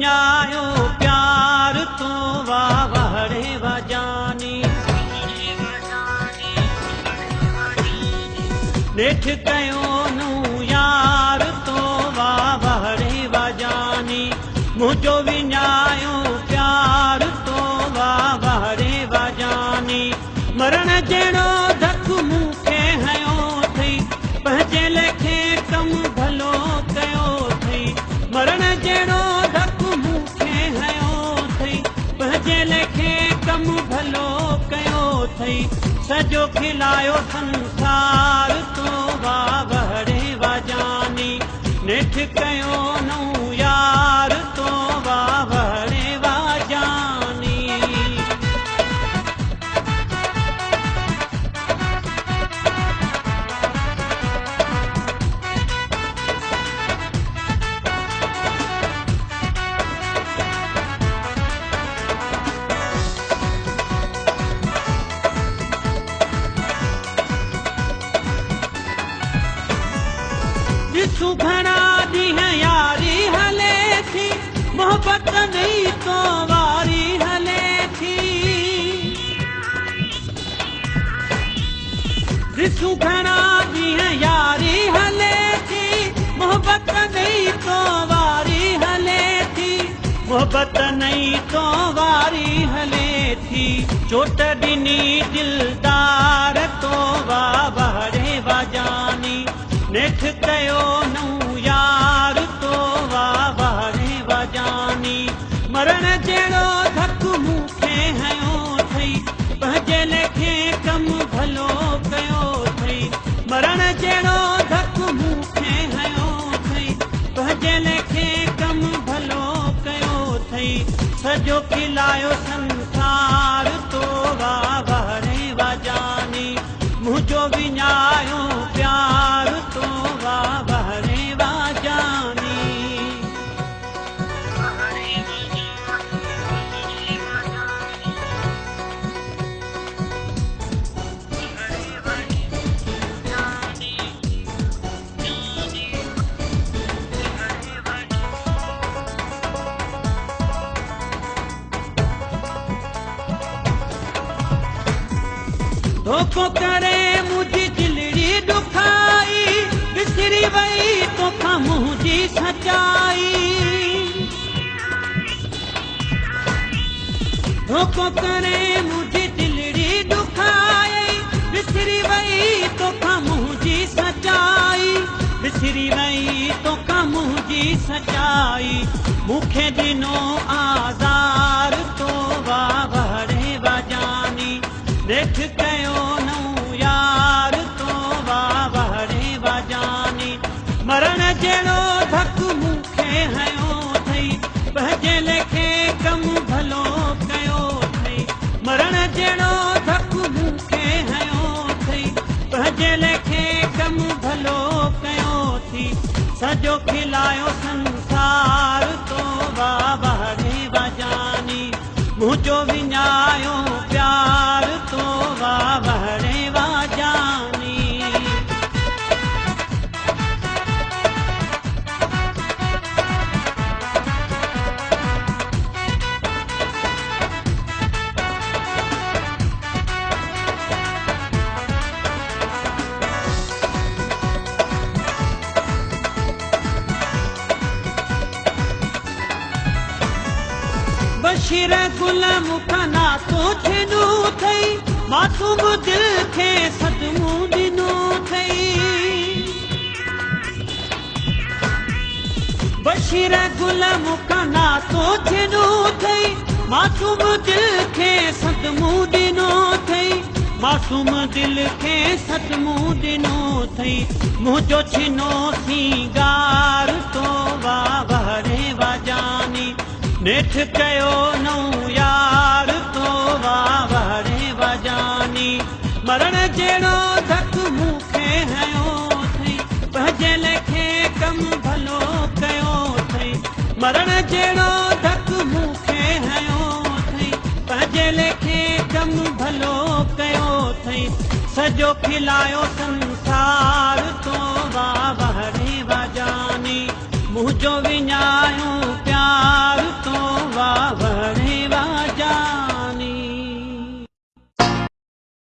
विञायो प्यार तो वाह वहड़े वजानी नेठ कयो नू यार तो वाह वहड़े वजानी मुझो विञायो प्यार तो वाह वहड़े वजानी मरण जहिड़ो धक मूंखे हयो थई पंहिंजे लेखे कम भलो कयो थई मरण जहिड़ो धक मूंखे हयो थई पंहिंजे लेखे कम भलो कयो थई सॼो खिलायो संसार तो वाह वहड़े वजानी नेठ कयो नू यार तो वाह वहड़े वजानी ॾिसूं घणा ॾींहं यारी हले थी मोहबत नहीं तो वारी हले थी ॾिसूं घणा ॾींहं यारी हले थी मोहबत नहीं तो वारी हले थी मोहबत नहीं तो वारी हले थी चोट ॾिनी दिलदार तो वाह वहड़े वजानी नेठ कयो नू यार तो वाह वहड़े वजानी मरण जहिड़ो धक मूंखे हयो थई पंहिंजे लेखे कम भलो कयो थई मरण जहिड़ो धक मूंखे हयो थई पंहिंजे लेखे कम भलो कयो थई सॼो खिलायो संसार तो वाह वहड़े वजानी मुझो विञायो प्यार तो वाह वहड़े वजानी धोखो करे मुझी दिलड़ी दुखाई बिसरी वई तोखा मुंहिंजी सचाई धोखो करे मुझी दिलड़ी दुखाई बिसरी वई तोखा मुंहिंजी सचाई बिसरी वई तोखा मुंहिंजी सचाई मूंखे ॾिनो आज़ार तो वाह वहड़े वजानी नेठ कयो नू यार तो वाह वहड़े वजानी मरण जहिड़ो धक मूंखे हयो थई पंहिंजे लेखे कम भलो कयो थई मरण जहिड़ो धक मूंखे हयो थई पंहिंजे लेखे कम भलो कयो थी सॼो खिलायो संसार तो वाह वहड़े वजानी मुझो विञायो प्यार तो वाह वहड़े वजानी बशीर गुल मुखना तो छेड़ू थई मासूम दिल खे सदमो ॾिनो थई बशीर गुल मुखना तो छेड़ू थई मासूम दिल खे सदमो ॾिनो थई मासूम दिल खे सदमो ॾिनो थई मुंहिंजो छिनो सिंगार तो वाह वहड़े वजानी नेठ कयो नू यार तो वाह वहड़े वजानी मरण जहिड़ो धक मूंखे हयो थई पंहिंजे लेखे कम भलो कयो थई मरण जहिड़ो धक मूंखे हयो थई पंहिंजे लेखे कम भलो कयो थई सॼो खिलायो संसार तो वाह वहड़े वजानी मुझो विञायो